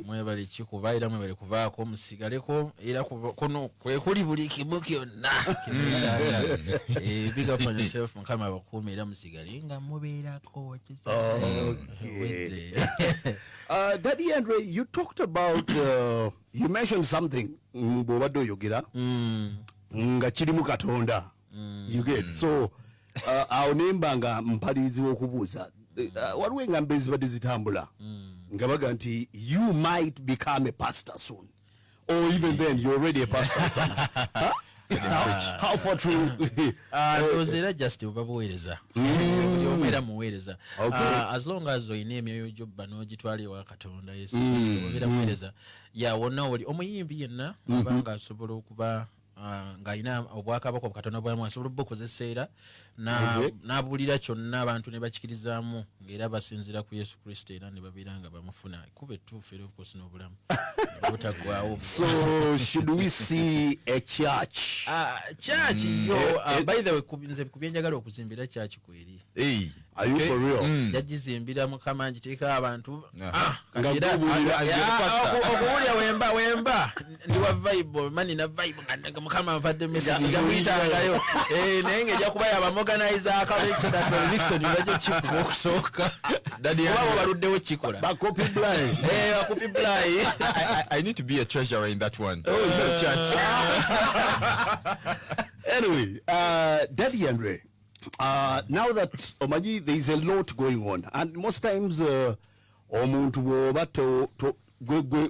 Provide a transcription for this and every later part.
mwebale kikuba era mwebale kuvaako musigaleko era kono kwekuli buli kimu kyonna big up on yourself mukama abakuuma era musigale nga mubeerako Dady Andre, you talked about you mentioned something bw'obadde oyogera nga kirimu Katonda. You get so awo nemba nga mpalirizi w'okubuuza waliwo engambo ezibadde zitambula nga baga nti you might become a pastor soon or even then you're already a pastor son. How for true? Era just babuweereza era muweereza as long as oyina emyoyo gy'obba n'ogitwala ewa Katonda Yesu obeera muweereza wonna oli omuyimbi yenna abanga asobola okuba ng'alina obwakabaka Katonda bwamu asobola okukozesa era n'abuulira kyonna abantu ne bakikirizaamu ng'era basinzira ku Yesu Kristo era ne babeera nga bamufuna kuba ettuufu era of course n'obulamu butaggwaawo. So should we see a church? Church yo by the way nze kubyenjagala okuzimbira church kweri. Are you for real? Yagizimbira Mukama ngiteeka abantu okuwulya wemba ndi wa vibe mani na vibe nga Mukama avadde message njamuyitangayo naye ng'ejja kuba yabamoganize akaba Exodus Benediction bajja kikuba okusooka oba baluddewo kikola bakopi blind. Bakopi blind. I need to be a treasurer in that one. Church. Anyway, Dady Andre, now that omanyi there is a lot going on and most times omuntu bwoba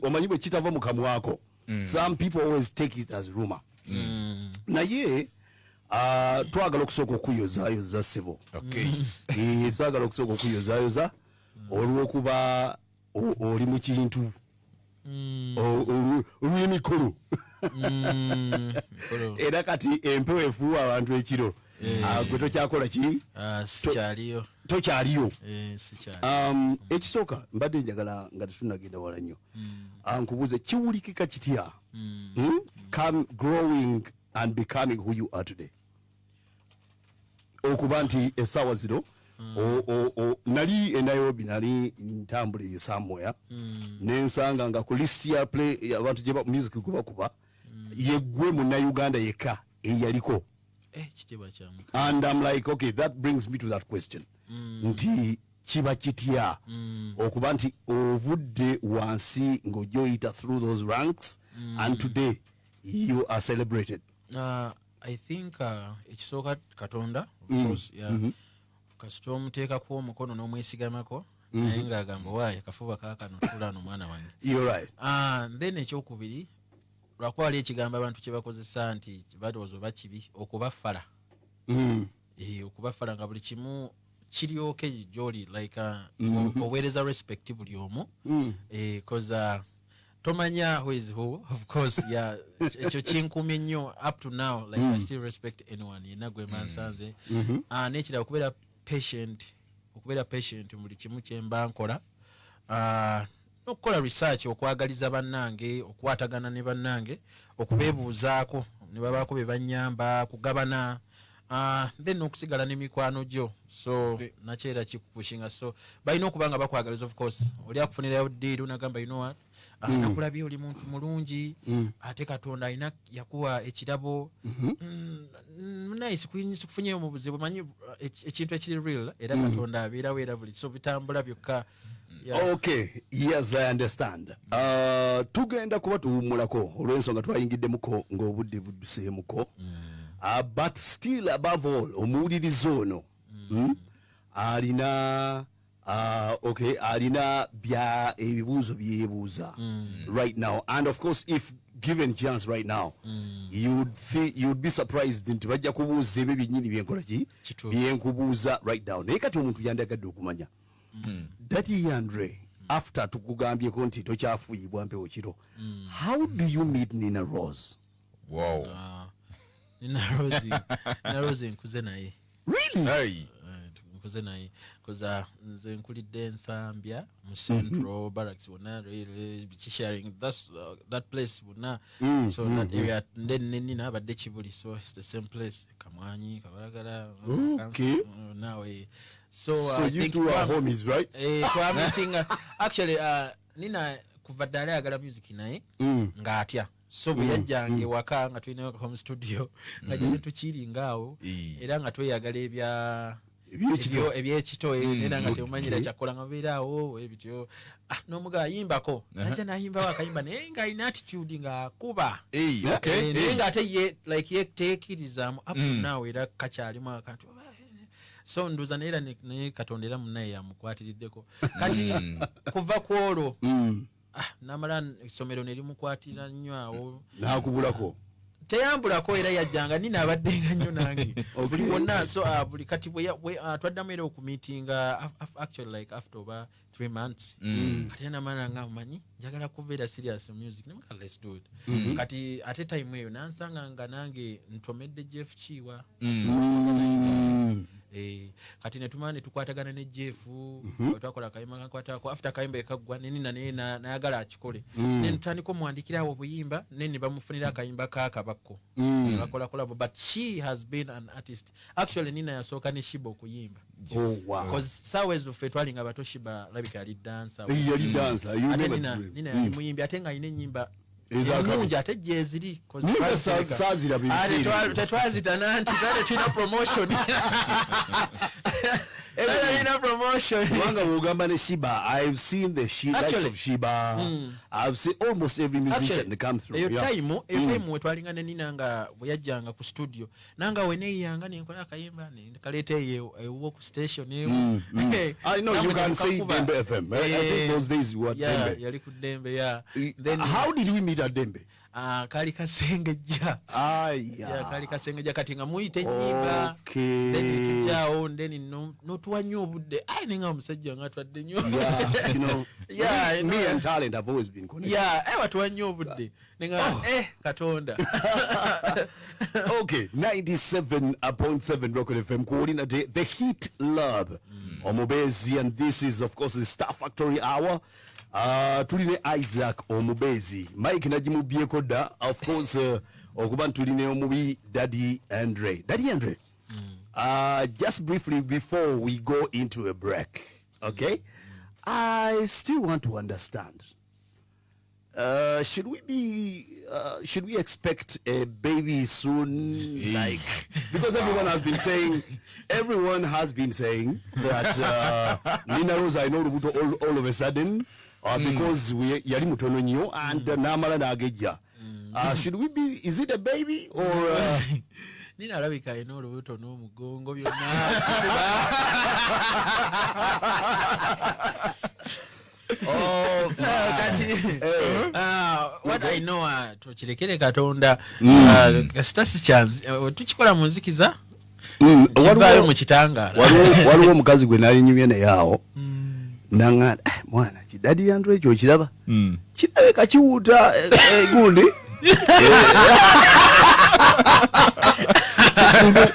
omanyi bwe kitava mu kamwako some people always take it as rumor. Naye twagala okusooka okuyozaayoza ssebo. Twagala okusooka okuyozaayoza olw'okuba oli mu kintu olw'emikolo era kati empewo efuuwa abantu ekiro gwe tokyakola ki tokyaliyo. Ekisooka mbadde njagala nga tetunagenda wala nnyo nkubuuze kiwulikika kitya growing and becoming who you are today okuba nti essaawa zino nali e Nairobi nali ntambula eyo somewhere nensanga nga ku list ya play abantu gye music gwe bakuba yeggwe Munnayuganda yekka eyaliko and I'm like okay that brings me to that question nti kiba kitya okuba nti ovudde wansi ng'ojja through those ranks and today you are celebrated. I think ekisooka Katonda of course kasita omuteekako omukono n'omwesigamako naye ng'agamba waaye kafuba kaakano tulano mwana wange. You're right. Then ekyokubiri lwakuba wali ekigambo abantu kye bakozesa nti balowooza oba kibi okubafala okubafala nga buli kimu kiryoke gy'oli like oweereza respect buli omu because tomanya who is who of course ekyo kinkumye nnyo up to now like I still respect anyone yenna gwe mansanze n'ekirala okubeera patient mu buli kimu kye mba nkola n'okukola research okwagaliza bannange okwatagana ne bannange okubeebuuzaako ne babaako be bannyamba kugabana then okusigala n'emikwano gyo so nakyera kikupushinga so balina okuba nga bakwagaliza of course oli akufunirayo deal unagamba you know what nakulabye oli muntu mulungi ate Katonda alina yakuwa ekirabo nice kufunyeyo mu buzibu manyi ekintu ekiri real era Katonda abeerawo era buli so bitambula byokka. Okay, yes, I understand. Tugenda kuba tuwummulako olw'ensonga twayingiddemuko ng'obudde budduseemuko but still above all omuwulirizi ono alina bya ebibuuzo byebuuza right now and of course if given chance right now you'd be surprised nti bajja kubuuza ebyo byennyini byenkola ki byenkubuuza right now naye kati omuntu yandagadde okumanya Dady Andre after tukugambyeko nti tokyafuuyibwa mpewo kiro how do you meet Nina Rose? Wow. Nina Rose nkuze naye. Really? Hey. Nkuze naye because nze nkulidde Nsambya mu Central Barracks wonna sharing that place wonna so that area then Nina abadde Kibuli so it's the same place Kamwanyi Kabalagala. Okay. Now so you two are homies, right? Meeting actually Nina kuva ddala ayagala music naye ng'atya so bwe yajjange waka nga tulinayo home studio nga gye tukiringa awo era nga tweyagala ebyekito era nga temumanyira kyakola nga mubeera awo ebityo n'omuga ayimbako najja n'ayimbawo akayimba naye ng'alina attitude ng'akuba naye ng'ate ye teekirizamu up naawe era kakyalimu akantu so nduuza naye Katonda era munnaye yamukwatiriddeko kati kuva ku olwo namala essomero ne limukwatira nnyo awo n'akubulako teyambulako era yajjanga nina abaddenga nnyo nange buli wonna so buli kati twaddamu era okumiitinga actually like after over 3 months kati namala nga mumanyi njagala kubeera serious music nemaka let's do it kati ate time eyo nansanga nga nange ntomedde Jeff Chiwa kati netumana netukwatagana ne Jeff twakola akayimba kakwatako after akayimba ekagwa nenina nayagala akikole netutandika omuwandikirawo obuyimba ne bamufunira akayimba kakabako bakola collab but she has been an artist actually nina yasooka ne Shiba okuyimba because sawa ezo ffe twalinga bato Shiba labika yali dancer nina yali muyimbi ate nga alina ennyimba emungi ate gyeziri tetwazita nti zate tulina promotion Wanga wogamba ne Shiba, I've seen the likes of Shiba. I've seen almost every musician come through. Eyo time wetwalinga ne nina nga bwe yajjanga ku studio nanga weneyanga nenkola akayimba kaleeta ewo ku station ewo. I know you can say Dembe FM. I think those days you were Dembe. Yali ku Dembe, yeah. Then how did we meet at Dembe? Kali kasengejja kali kasengejja kati nga muyite ennyimba then tujjawo then notuwa nnyo obudde nenga omusajja nga atwadde nnyo me and talent have always been connected watuwa nnyo obudde nenga Katonda. Okay, 97.7 Rock FM calling the Heat Lab Omubezi, and this is of course the Star Factory Hour. Tuline Isaac Omubezi Mike najimubyeko da of course okuba tuline omubi Dady Andre. Just briefly before we go into a break, okay, I still want to understand, should we expect a baby soon? Like, because everyone has been saying that Nina Rosa, I know all of a sudden because we yali mutono nnyo and namala nageja. Should we be, is it a baby or Nina alabika alina olubuto n'omugongo byonna. What I know tukirekere Katonda kasita si chance tukikola mu nzikiza waliwo mu kitangala waliwo omukazi gwe nali nyumye naye awo nanga mwana Dady Andre ekyo kiraba kirabe kakiwuuta gundi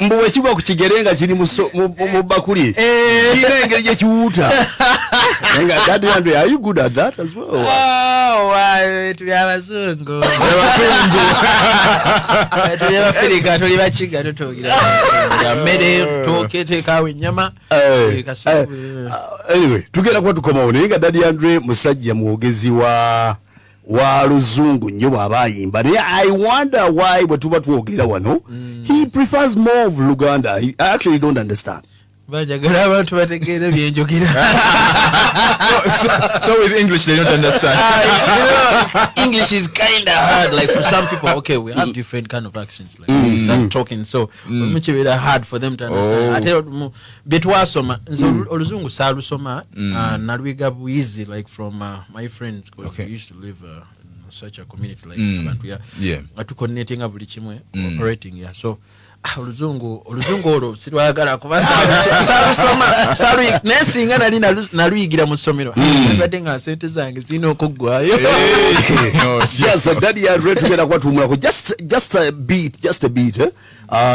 mbuwe kigwa ku kigere nga kiri mu bakuli kira engeri gye kiwuuta nga Dady Andre, are you good at that as well? tuli abazungu tuli abafirika tuli bakiga tutugira mmere tooke teekaawo ennyama. Anyway, tugenda kuba tukomawo naye nga Dady Andre musajja mwogezi wa luzungu nnyo bw'aba ayimba naye I wonder why bwe tuba twogera wano he prefers more of Luganda. I actually don't understand. Bajagala abantu bategeera byenjogera. So with English they don't understand. English is kind of hard, like for some people. Okay, we have different kind of accents, like we start talking, so much very hard for them to understand. Ate betwasoma oluzungu salusoma nalwiga bwizi, like from my friends, because we used to live in such a community, like abantu atuconnectinga buli kimwe operating, so oluzungu olwo sirwagala kuba salusoma nesinga nali naluyigira mu ssomero badde nga sente zange zirina okuggwayo. Yes, Dady Andre tugenda kuba tuwumulako just a bit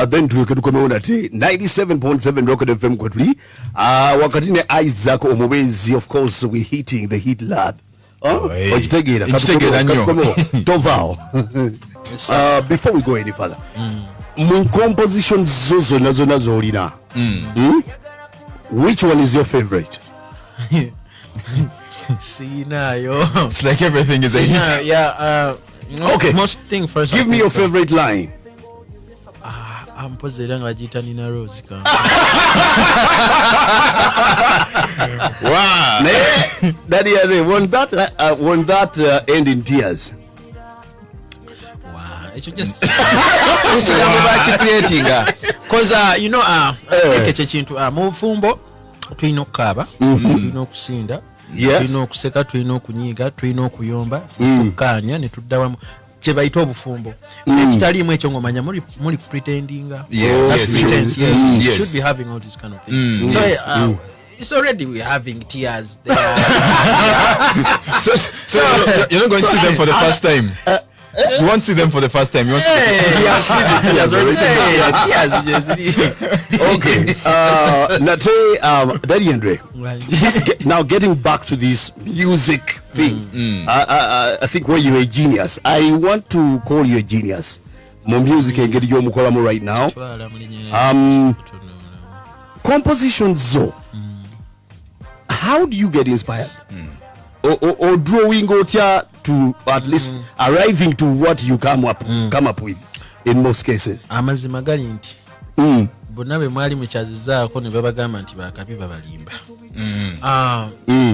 then tukomewo nate 97.7 Rock FM kwe tuli wakati ne Isaac Omubezi. Of course we hitting the Heat Lab. Okitegeera nnyo tovaawo. Before we go any further, mu composition zonna zolina, which one is your favorite? Sinayo. It's like everything is a hit. Yeah. Okay. Most thing first. Give me your favorite line. I'm posing like Jita Nina Rose. Wow. Dady Andre, won't that end in tears? It's just because you know ekintu mu bufumbo tulina okukaba tulina okusinda tulina okuseka tulina okunyiiga tulina okuyomba tukkaanya ne tudda wamu kye bayita obufumbo ekitaliimu ekyo ng'omanya muli pretendinga pretense. You should be having all this kind of things. So it's already we're having tears there. So you're not going to see them for the first time. You won't see them for the first time. You won't see them. He has already seen Okay. Nate, Dady Andre, now getting back to this music thing, I think where you're a genius. I want to call you a genius. More music and get you mukolamo right now. Compositions zo. How do you get inspired? Or drawing otya to at least arriving to what you come up with in most cases. Amazima gali nti bonna bwe mwali mukyazizaako ne babagamba nti bakabi babalimba.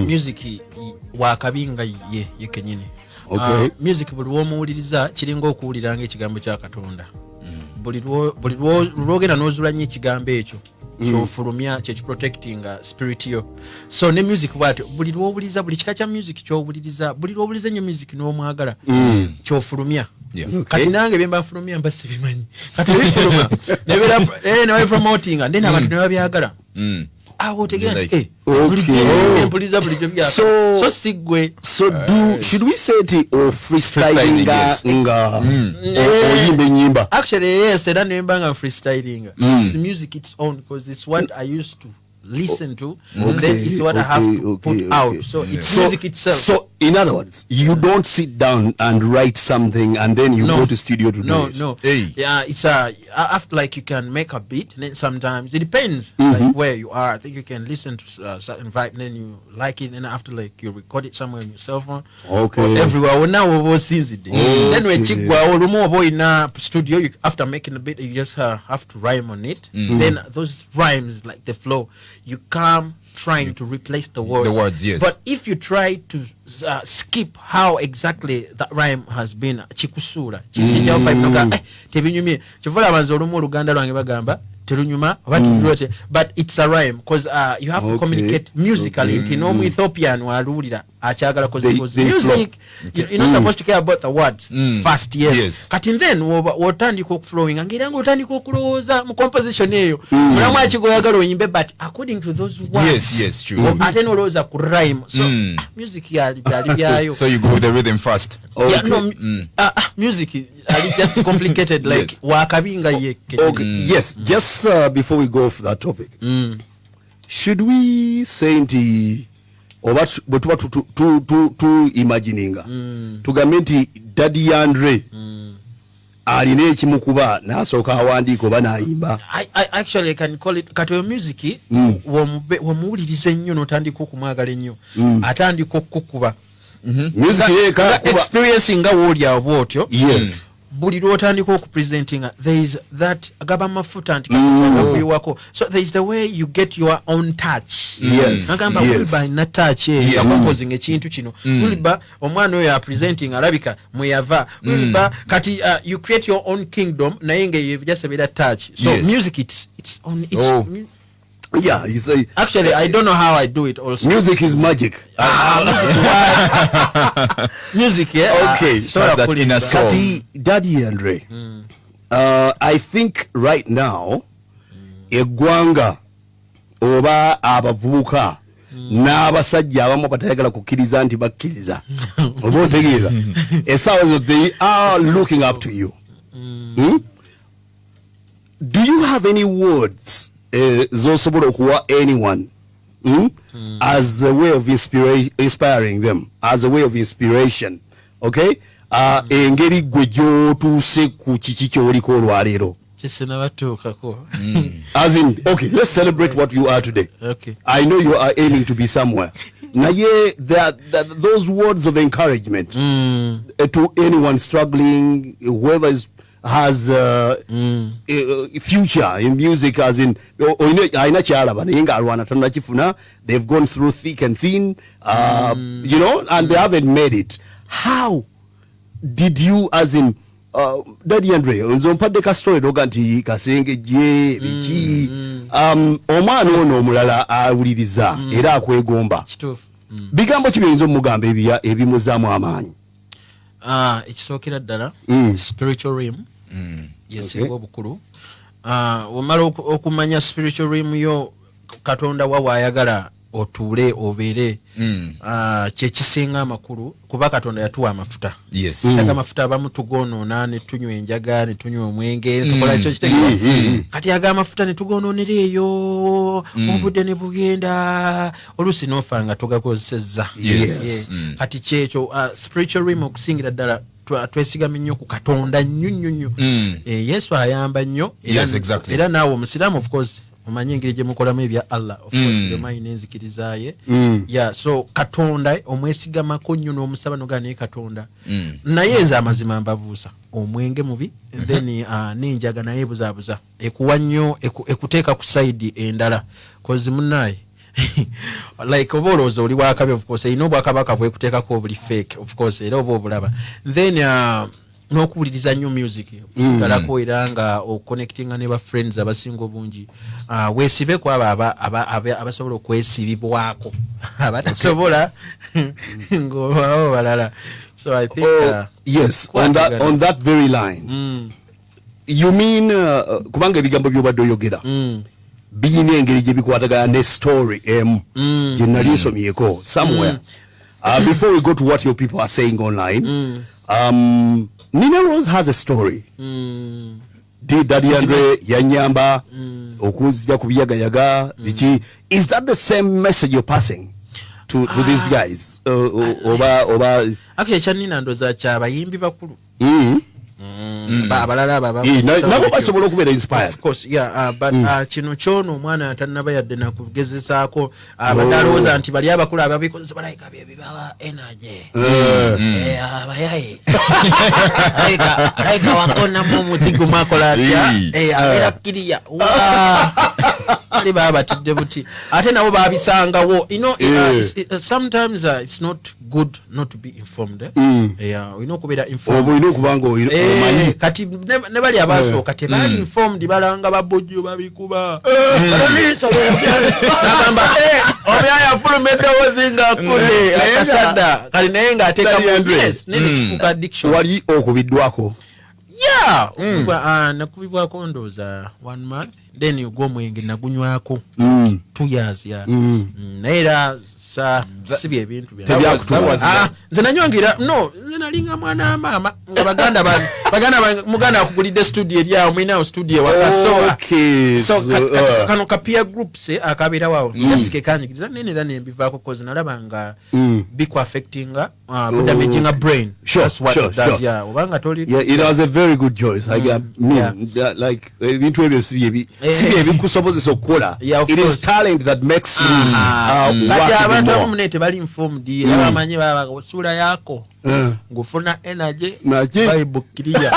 Music wakabinga ye kenyini. Music buli lw'omuwuliriza kiringa okuwuliranga ekigambo kya Katonda. Buli lwogenda n'ozulanya ekigambo ekyo kyofulumya kyekiprotecting spirit yo. So ne music bwati buli lw'owuliza buli kika kya music ky'owuliriza buli lw'owuliza nnyo music n'omwagala kyofulumya. Kati nange bye mbafulumya mba sibimanyi kati ebifuluma ne bali promoting and then abantu ne babyagala. So sigwe. So should we say it or freestyling or yimbe nyimba? Actually yes, and then banga freestyling. It's music its own because it's what I used to listen to and then it's what I have to put out. So it's music itself. So in other words, you don't sit down and write something and then you go to studio to do it. No. Yeah, it's after like you can make a beat and then sometimes it depends like where you are. I think you can listen to certain vibe and then you like it and after like you record it somewhere on your cell phone. Okay. Or everywhere. Well, now we've seen it. Then when chigwa or rumo in a studio, after making the beat, you just have to rhyme on it. Then those rhymes like the flow, you come trying to replace the words. The words, yes. But if you try to skip how exactly that rhyme has been, chikusura, tebinyumye, chivola banzolumu oluganda lwange bagamba, telunyuma, but it's a rhyme because you have to communicate musically. No Ethiopian walulira achagala because music you're not supposed to care about the words first. Yes. Kati then wotandika okuflowing angiranga otandika okulowooza mu composition eyo mulamu akigoyagala oyimbe but according to those words. Yes, true. Ate nolowooza ku rhyme. So music yali byayo. So you go with the rhythm first. Yeah, no, music is just complicated like wakabinga ye. Okay. Yes, just before we go off that topic, should we say nti oba bwetuba tu imagininga tugambe nti Dady Andre alina ekimukuba n'asooka awandiika oba n'ayimba? I actually can call it kati music womuwuliriza ennyo n'otandika okumwagala ennyo atandika okukuba music experiencing nga woolya bwotyo. Yes. Buli lwotandika okupresentinga there is that agaba mafuta nti kakuyiwako. So there is the way you get your own touch. Nagamba Wilba na touch composing ekintu kino. Wilba omwana oyo presenting alabika mweyava. Wilba kati you create your own kingdom naye nga you've just a touch. So music it's on its yeah, you say actually I don't know how I do it also. Music is magic. Music, okay. So that in a song. Kati Dady Andre, I think right now eggwanga oba abavubuka n'abasajja abamu batayagala kukkiriza nti bakkiriza oba otegeeza essaawa they are looking up to you. Do you have any words zosobola okuwa anyone as a way of inspiring them, as a way of inspiration? Okay, engeri gwe gy'otuuse ku kiki ky'oliko olwaleero As in, okay, let's celebrate what you are today. Okay. I know you are aiming to be somewhere. Naye, those words of encouragement to anyone struggling, whoever has a future in music, as in, they've gone through thick and thin, you know, and they haven't made it. How did you, as in, Dady Andre, nzompadde ka story doga nti kasengejje biki omwana ono omulala awuliriza era akwegomba bigambo ki byinza omugamba ebimuzaamu amaanyi? Ekisookera ddala spiritual realm yesinga obukulu. Omala okumanya spiritual realm yo Katonda wa waayagala otuule obeere kyekisinga amakulu kuba Katonda yatuwa amafuta. Taga amafuta abamu tugonoona ne tunywa enjaga ne tunywa omwenge tukola ekyo kitegeera kati aga amafuta ne tugonoonera eyo obudde ne bugenda oluusi n'ofa nga tugakozesezza. Kati kyekyo spiritual realm okusingira ddala twesigamye nnyo ku Katonda nnyo. Yesu ayamba nnyo era naawe omusiraamu of course omanyi engeri gye mukolamu ebya Allah of course byomanyi n'enzikiriza ye. So Katonda omwesigamako nnyo n'omusaba nogaa naye Katonda naye nze amazima mbabuuza omwenge mubi then n'enjaga naye ebuzaabuza ekuwa nnyo ekuteeka ku side endala kozi munnaye like oba olowooza oli bwakabi of course erina obwakabaka bwekuteekako obuli fake of course era oba obulaba then n'okuwuliriza nnyo music sigalako era nga oconnectinga ne ba friends abasinga obungi weesibeko abo abasobola okwesibibwako abatasobola ng'olwawo balala. So I think yes, on that very line you mean kubanga ebigambo by'obadde oyogera birina engeri gye bikwatagana ne story gye nali nsomyeko somewhere. Before we go to what your people are saying online, Nina Rose has a story. Did Dady Andre yanyamba okuzija kubiyagayaga biki? Is that the same message you're passing to these guys? Oba actually chanina ndoza kyabayimbi bakulu abalala nabo basobola okubeera inspired. Of course, yeah, but kino kyono omwana atanaba yadde nakugezesaako abadalooza nti bali abakulu ababikozesa balayika byebibawa energy abayaye alayika wakonamu omuti gumakola atya abeera kiriya ali baba batidde buti ate nabo babisangawo. You know, sometimes it's not good not to be informed. Okubeera informed kati ne bali abasooka tebali informed balanga babojjo babikuba nagamba omuyaya fulumedde wozinga kule akasada kali naye ng'ateeka mu yes nene kifuuka addiction. Wali okubiddwako? Nakubibwako ndooza 1 month then ogw'omwenge nagunywako 2 years naye era si bye bintu nze nanywangirira nze nalinga mwana wa maama nga baganda muganda akugulidde studio eryawo mwinawo studio ewaka so kano ka peer groups akabeerawo jasike kanyigiriza nene era nembivaako kozi nalaba nga biku affectinga damaging a brain. That's what it does. Obanga toli it was a very good choice. Like ebintu ebyo si ebikusobozesa okukola. It is talent that makes you kati abantu abamunete bali informed era bamanyi sura yako ngufuna energy vibe clear.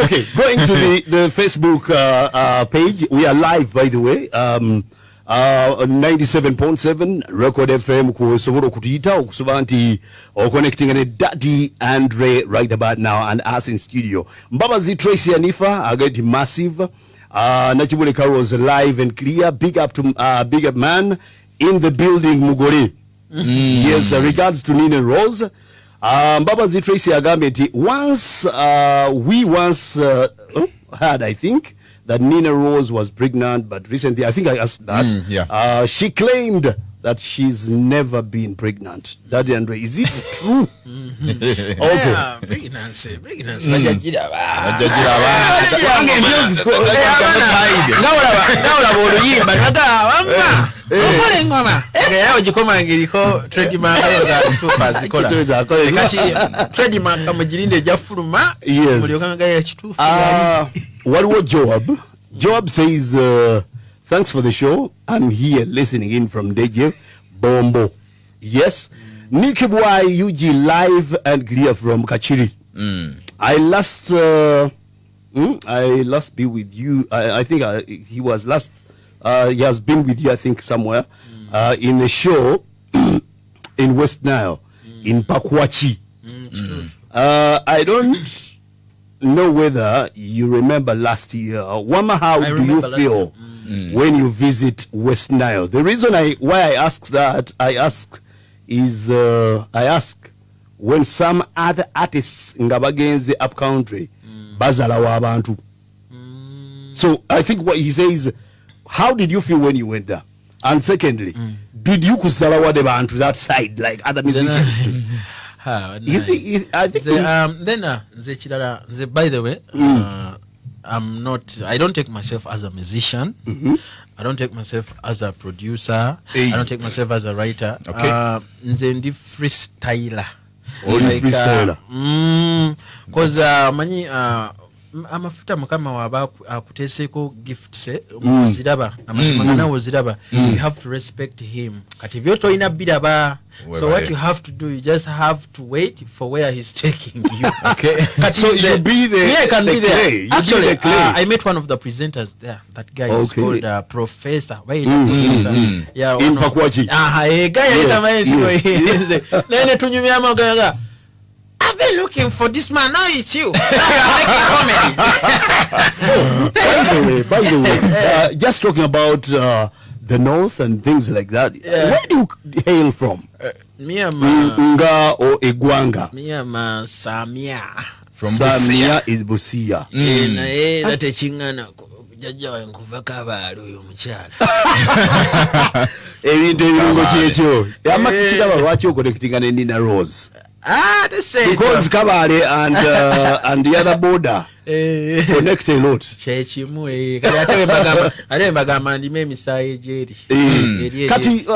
Okay, going to the Facebook page. We are live, by the way. 97.7 Record FM kusobola okutuyita okusoba nti connecting ne Dady Andre right about now and us in studio. Mbabazi Tracy Anifa agati massive. Nachibule Carlos live and clear. Big up to big up man in the building Mugore. Yes, regards to Nina Rose. Mbabazi Tracy agambe nti we once had, I think, that Nina Rose was pregnant, but recently, I think I asked that. She claimed that she's never been pregnant. Dady Andre, is it true? Okay. Pregnancy. okola engoma ngayawo gikoma ngiriko trademark za kituufu azikola kati trademark mugirinde ejja fuluma mulyoka nga ya kituufu waliwo Joab says thanks for the show. I'm here listening in from Deje Bombo. Yes. Nikibwai UG live and clear from Kachiri. I last be with you. I think he was last. He has been with you, I think, somewhere in the show in West Nile, in Pakwachi. I don't know whether you remember last year. Wama, how do you feel when you visit West Nile? The reason why I ask that, I ask when some other artists nga bagenze up country bazalawo abantu. So I think what he says, how did you feel when you went there? And secondly, did you kuzalawa the bantu that side like other musicians too? I think by the way, I don't take myself as a musician. I don't take myself as a producer. I don't take myself as a writer. Okay. Nze ndi freestyler. Only freestyler. Because amafuta mukama waba akuteeseko gifts muziraba amazimana woziraba you have to respect him kati byoto ina biraba so what you have to do, you just have to wait for where he's taking you. Okay. So you be there. Yeah, I can be there. Clay. Actually, I met one of the presenters there. That guy is called Professor. Where yeah, in Pakwachi. Guy nene tunyumya magaga. I've been looking for this man. Now it's you. By the way, just talking about the north and things like that. Where do you hail from? Nga or Egwanga? Me am Samia. From Samia is Busia. That a chingana. Jaja wankuva kabalo uyo mukyala. Ebintu ebirungo kyekyo. Yamakikira balwaki okolekitinga ne Nina Rose. Because Kabale and the other border connect a lot. Chechimu kati bagamba ndime emisayi jeri. Kati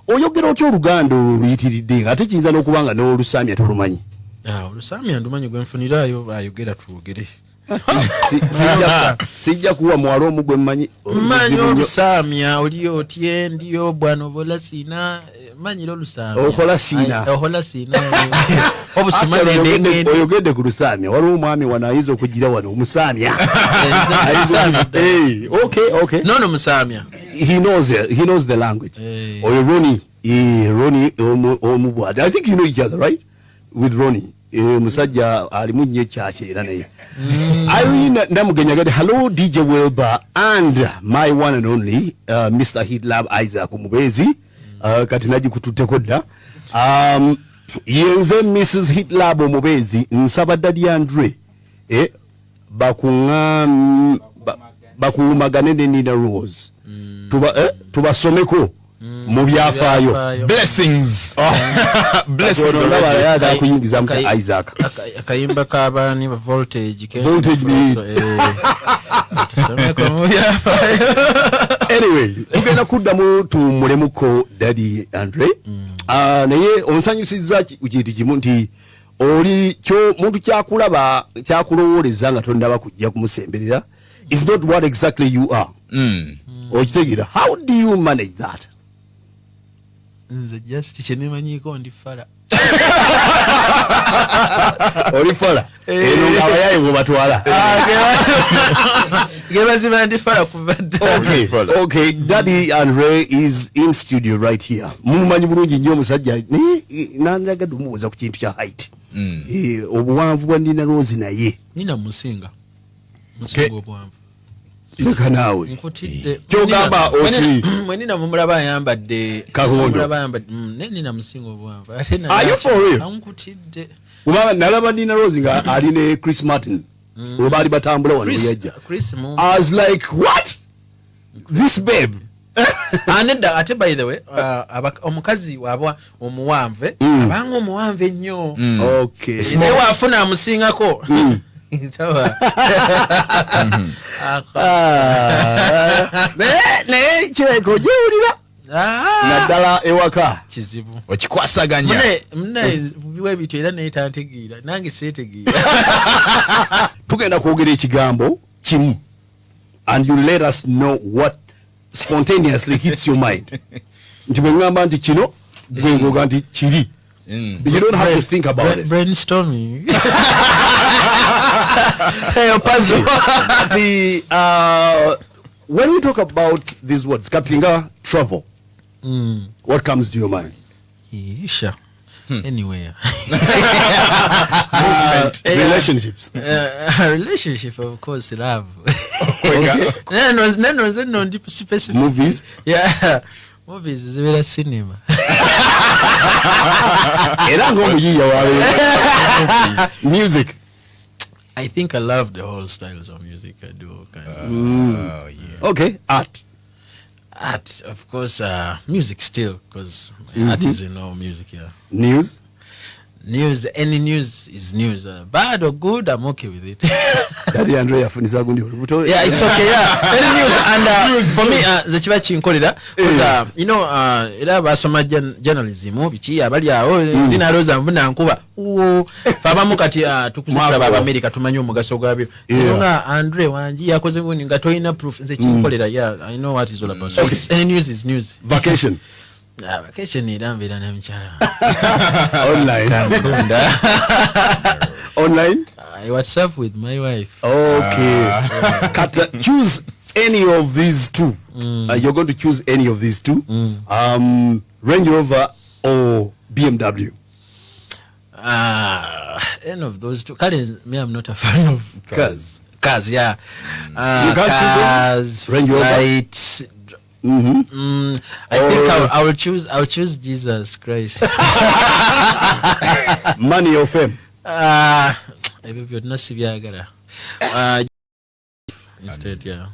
oyogera otyo Oluganda oluyitiridde ate kiyinza n'okubanga n'Olusamya tolumanyi. Olusamya ndumanyi gwe nfunirayo ayogera tuwogere. Sijja kuwa mwalo omugwe mmanyi Olusamya oli otye ndiyo bwana bola sina manyiro Olusamya okola sina obusumane oyogedde ku Lusamya waliwo omwami wanayiza okugira wano omusamya. Okay. No Musamya. He knows the language. Oyo Ronnie omubwada. I think you know each other, right? With Ronnie. Musajja alimu nnyo ekyakyera naye. Irene Namugenyagade, hello DJ Wilbur and my one and only Mr. Hitlab Isaac Mubezi. Kati nagikututteko dda. Yenze Mrs. Hitlab Mubezi nsaba Dady Andre bakuumagane ne Nina Rose. Tubasomeko mu byafaayo. Blessings. Blessings. Ndaba kuyingiza mu Isaac. Akayimba kabani voltage. Anyway, tugenda kuddamu tumulemuko Dady Andre. Naye onsanyusizza kintu kimu nti oli kyo muntu kyakulaba kyakulowooleza nga tondaba kujja kumusemberera is not what exactly you are. Okitegeera, how do you manage that? Nze just kyenemanyiko ndi fala. Oli fala? Eno ng'abayaye bwe batwala. Gebazima ndi fala kubadde. Okay, Dady Andre is in studio right here. Mumumanyi bulungi nnyo omusajja nandagadde omubuuza ku kintu kya height. Obuwanvu bwa Nina Rose naye. Nina musinga obuwanvu. Leka naawe. Nkutidde. Kyogamba osi. Mwenina mumulaba ayambadde. Kakondo. Nina musinga obuwanvu. Are you for real? Nkutidde. Ubanga nalaba Nina Rose nga ali ne Chris Martin. Obaali batambula wano yajja. I was like, what? This babe. Anenda ate by the way, omukazi wabwa omuwanve, abanga omuwanve ennyo. Okay. Ne wafuna amusingako. Ne kireko gyewulira. naddala ewaka kizibu okikwasaganya mune biwe bityo era naye tantegeera nange seetegeera tugenda kwogera ekigambo kimu and you let us know what spontaneously hits your mind nti bwe ngamba nti kino gwe ngoga nti kiri. You don't have to think about it. Brainstorming. Hey, puzzle. When we talk about these words, Kaplinga, travel, what comes to your mind? Sure. Anywhere. Relationships. Relationship, of course, love. No, deep specific. Movies? Yeah. Movies is very cinema. Music. I think I love the whole styles of music. I do. Okay. Art. Art, of course. Music still, because art is in all music. Yeah. News. News. Any news is news. Bad or good, I'm okay with it. Dady Andre yafunisa gundi. Yeah, it's okay. Yeah. Any news and for me, the chiba chinkolera, because you know, ila basoma journalism, bichi abali awo ndina roza mbuna nkuba. Fabamu kati tukuzikira baba America tumanyi omugaso gwabyo. Nga Andre wanji yakoze ngoni nga toyina proof nze chinkolera. Yeah, I know what is all about. So any news is news. Vacation. Vacation ira mbera na mchala. Online. Online? I WhatsApp with my wife. Okay. Kata, choose any of these two. You're going to choose any of these two. Range Rover or BMW? Any of those two. Me, I'm not a fan of cars. Cars, yeah. You can't cars, choose Range Rover. Flights. I think I'll choose Jesus Christ. Money or fame? Instead, yeah.